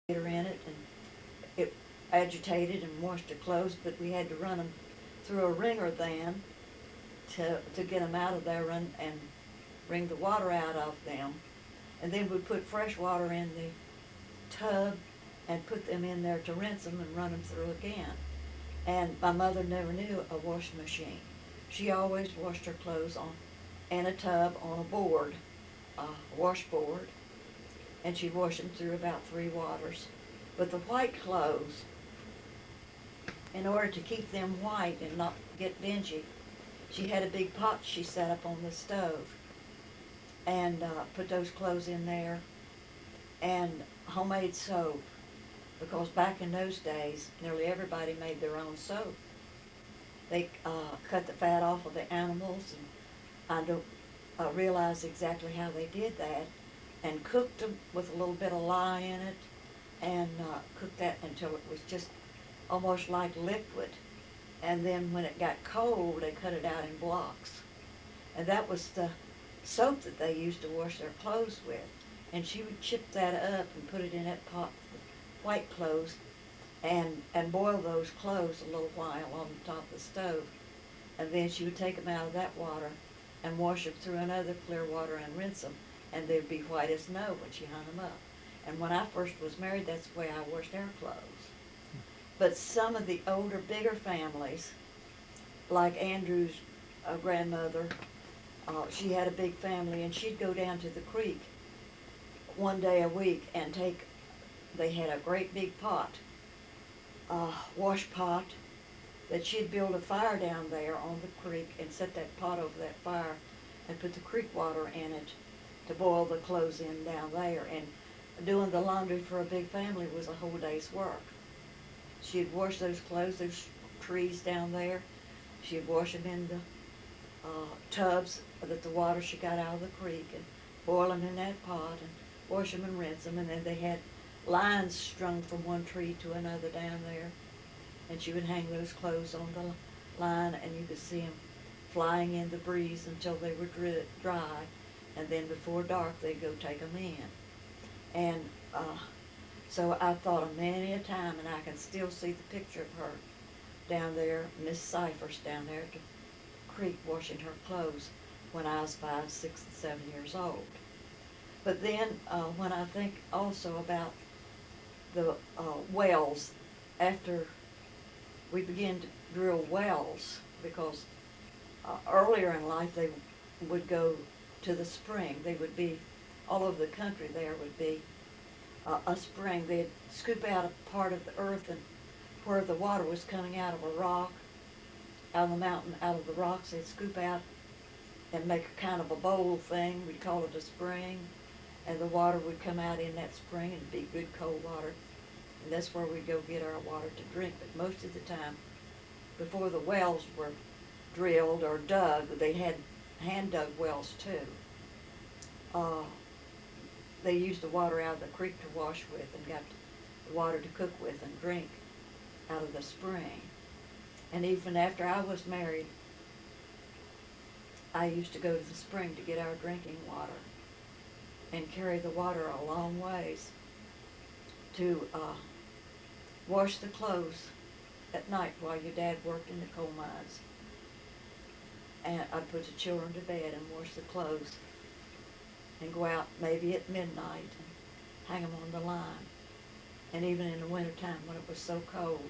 in it, and it agitated and washed her clothes, but we had to run them through a wringer then to get them out of there and wring the water out of them. And then we'd put fresh water in the tub and put them in there to rinse them and run them through again. And my mother never knew a washing machine. She always washed her clothes in a tub on a board, a washboard, and she'd wash them through about 3 waters. But the white clothes, in order to keep them white and not get dingy, she had a big pot she set up on the stove and put those clothes in there, and homemade soap, because back in those days nearly everybody made their own soap. They cut the fat off of the animals, and I don't realize exactly how they did that, and cooked them with a little bit of lye in it, and cooked that until it was just almost like liquid. And then when it got cold, they cut it out in blocks. And that was the soap that they used to wash their clothes with. And she would chip that up and put it in that pot with white clothes and boil those clothes a little while on the top of the stove. And then she would take them out of that water and wash them through another clear water and rinse them, and they'd be white as snow when she hung them up. And when I first was married, that's the way I washed our clothes. But some of the older, bigger families, like Andrew's grandmother, she had a big family, and she'd go down to the creek one day a week and they had a great big pot, wash pot, that she'd build a fire down there on the creek and set that pot over that fire and put the creek water in it to boil the clothes in down there. And doing the laundry for a big family was a whole day's work. She'd wash those clothes, those trees down there. She'd wash them in the tubs that the water she got out of the creek, and boil them in that pot and wash them and rinse them. And then they had lines strung from one tree to another down there, and she would hang those clothes on the line, and you could see them flying in the breeze until they were dry, and then before dark they'd go take them in. And so I thought of many a time, and I can still see the picture of her down there, Miss Cyphers down there at the creek washing her clothes when I was 5, 6, and 7 years old. But then when I think also about the wells, after we began to drill wells, because earlier in life they would go to the spring. They would be all over the country. There would be a spring. They'd scoop out a part of the earth and where the water was coming out of a rock, out of the mountain, out of the rocks. They'd scoop out and make a kind of a bowl thing. We'd call it a spring, and the water would come out in that spring, and it'd be good cold water. And that's where we'd go get our water to drink. But most of the time, before the wells were drilled or dug, they had hand-dug wells too. They used the water out of the creek to wash with and got the water to cook with and drink out of the spring. And even after I was married, I used to go to the spring to get our drinking water and carry the water a long ways to wash the clothes at night while your dad worked in the coal mines. And I'd put the children to bed and wash the clothes and go out maybe at midnight and hang them on the line. And even in the wintertime when it was so cold,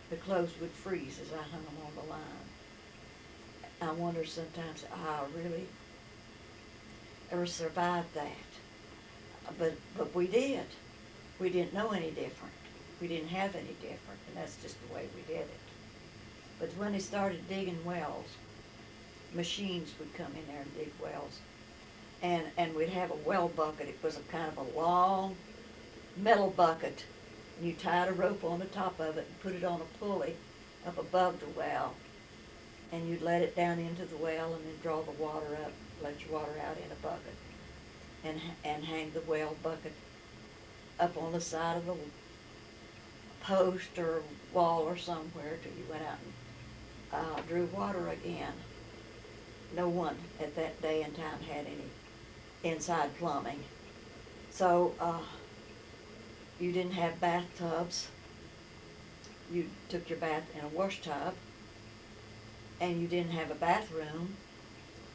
the clothes would freeze as I hung them on the line. I wonder sometimes how I really ever survived that. But we did. We didn't know any different. We didn't have any different, and that's just the way we did it. But when they started digging wells, machines would come in there and dig wells. And we'd have a well bucket. It was a kind of a long metal bucket. And you tied a rope on the top of it and put it on a pulley up above the well. And you'd let it down into the well and then draw the water up, let your water out in a bucket. And hang the well bucket up on the side of the post or wall or somewhere till you went out and drew water again. No one at that day and time had any inside plumbing. So You didn't have bathtubs. You took your bath in a wash tub, and you didn't have a bathroom,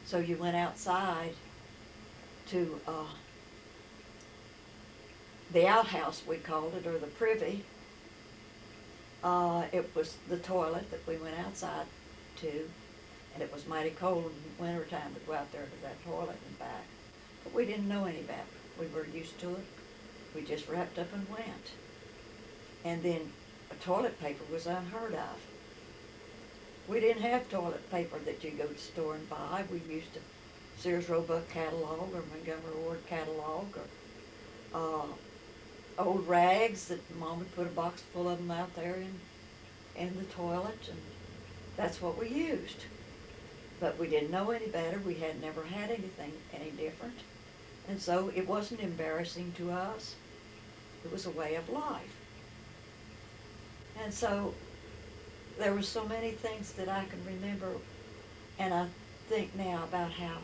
so you went outside to the outhouse, we called it, or the privy. It was the toilet that we went outside to, and it was mighty cold in wintertime to go out there to that toilet and back. But we didn't know any better. We were used to it. We just wrapped up and went. And then toilet paper was unheard of. We didn't have toilet paper that you go to the store and buy. We used a Sears Roebuck catalog or Montgomery Ward catalog or old rags that Mom would put a box full of them out there in the toilet, and that's what we used. But we didn't know any better. We had never had anything any different. And so it wasn't embarrassing to us. It was a way of life. And so there were so many things that I can remember, and I think now about how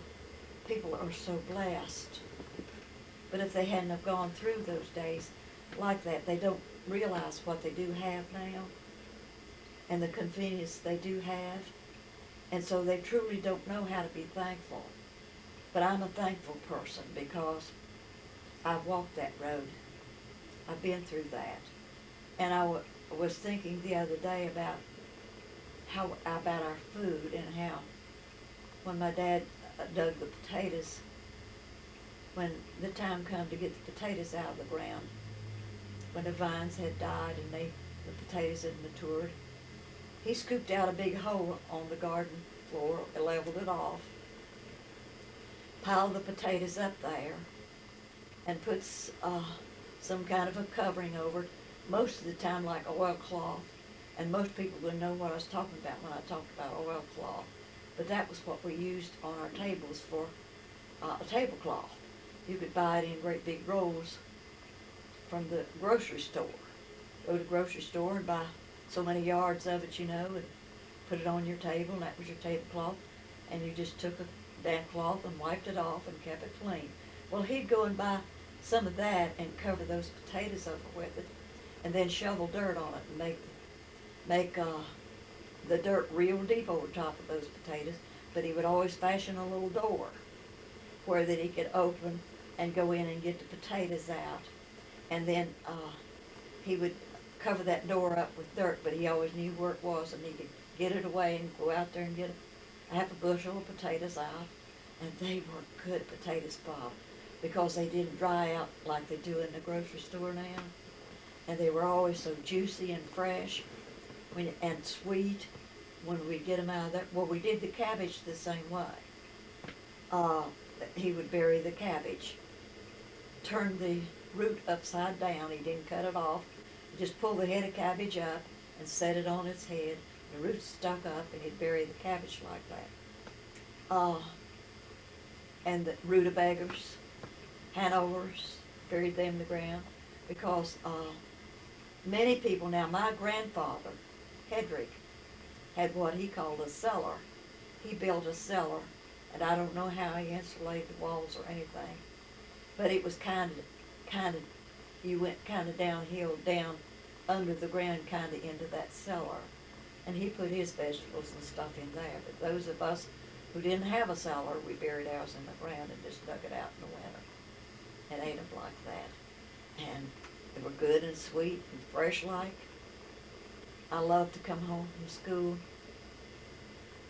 people are so blessed. But if they hadn't have gone through those days like that, they don't realize what they do have now and the convenience they do have. And so they truly don't know how to be thankful. But I'm a thankful person because I've walked that road. I've been through that. And I was thinking the other day about our food and how when my dad dug the potatoes, when the time come to get the potatoes out of the ground, when the vines had died and the potatoes had matured, he scooped out a big hole on the garden floor, leveled it off, piled the potatoes up there, and puts some kind of a covering over it, most of the time like oilcloth. And most people would know what I was talking about when I talked about oilcloth. But that was what we used on our tables for a tablecloth. You could buy it in great big rolls from the grocery store. Go to the grocery store and buy so many yards of it, and put it on your table, and that was your tablecloth. And you just took a damp cloth and wiped it off and kept it clean. Well, he'd go and buy some of that and cover those potatoes over with it, and then shovel dirt on it and make the dirt real deep over top of those potatoes. But he would always fashion a little door where that he could open and go in and get the potatoes out. And then he would cover that door up with dirt, but he always knew where it was, and he could get it away and go out there and get a half a bushel of potatoes out. And they were good potatoes, Bob, because they didn't dry out like they do in the grocery store now. And they were always so juicy and fresh and sweet when we get them out of there. Well, we did the cabbage the same way. He would bury the cabbage, turn the root upside down. He didn't cut it off. He just pulled the head of cabbage up and set it on its head. The roots stuck up, and he'd bury the cabbage like that. And the rutabagas, Hanovers, buried them in the ground, because many people now, my grandfather, Hedrick, had what he called a cellar. He built a cellar, and I don't know how he insulated the walls or anything, but it was kind of, you went kind of downhill, down under the ground, kind of into that cellar, and he put his vegetables and stuff in there. But those of us who didn't have a cellar, we buried ours in the ground and just dug it out in the winter and ate them like that. And they were good and sweet and fresh like. I loved to come home from school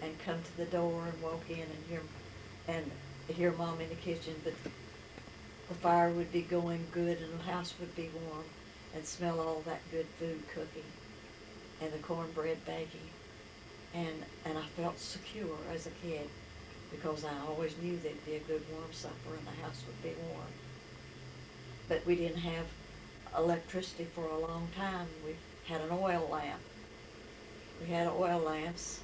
and come to the door and walk in and hear Mom in the kitchen, but the fire would be going good and the house would be warm, and smell all that good food cooking and the cornbread baking. And I felt secure as a kid because I always knew there'd be a good warm supper and the house would be warm. But we didn't have electricity for a long time. We had an oil lamp. We had oil lamps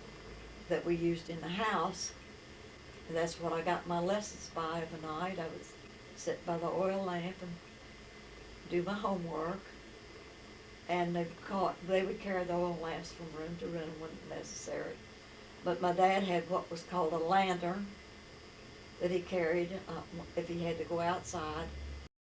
that we used in the house, and that's what I got my lessons by of a night. I would sit by the oil lamp and do my homework, and they would carry the oil lamps from room to room when necessary. But my dad had what was called a lantern that he carried if he had to go outside,